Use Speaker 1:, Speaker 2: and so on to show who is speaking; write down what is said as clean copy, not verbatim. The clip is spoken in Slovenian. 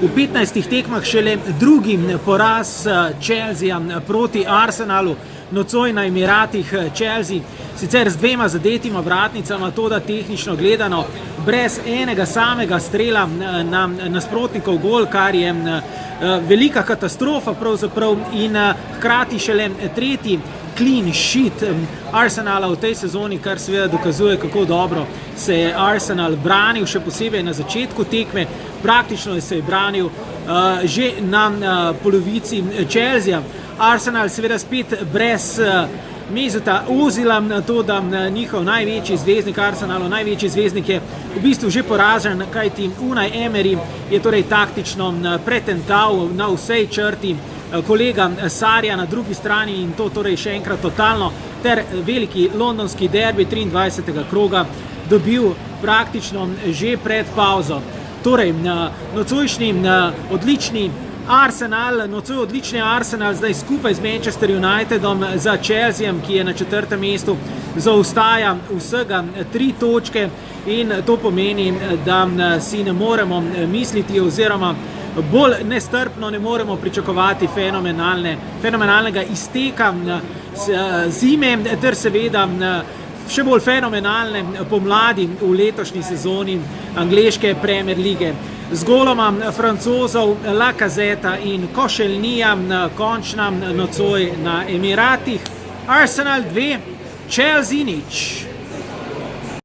Speaker 1: v 15 tekmah šele drugi poraz Chelsea proti Arsenalu, nocoj na Emiratih. Chelsea sicer z 2 zadetima vratnicama, toda tehnično gledano brez enega samega strela na nasprotnikov gol, kar je velika katastrofa pravzaprav, in hkrati šele tretji clean sheet Arsenala v tej sezoni, kar seveda dokazuje, kako dobro se je Arsenal branil, še posebej na začetku tekme. Praktično se je branil že na polovici Chelsea. Arsenal seveda spet brez Mesota Ozila, to da njihov največji zvezdnik, Arsenalov največji zvezdnik, je v bistvu že poražen, kajti Unai Emery je torej taktično pretental na vsej črti kolega Sarja na drugi strani, in to torej še enkrat totalno, ter veliki londonski derbi 23. kroga dobil praktično že pred pauzo. Torej, nocojšnji odlični Arsenal zdaj skupaj z Manchester Unitedom za Chelseajem, ki je na 4. mestu, zaostaja vsega 3 točke, in to pomeni, da si ne moremo misliti oziroma bolj nestrpno ne moremo pričakovati fenomenalnega izteka zime ter seveda še bolj fenomenalne pomladi v letošnji sezoni angleške Premier lige. Z goloma Francozov Lacazetta in Koscielnyja končna nocoj na Emiratih. Arsenal 2, Chelsea 0.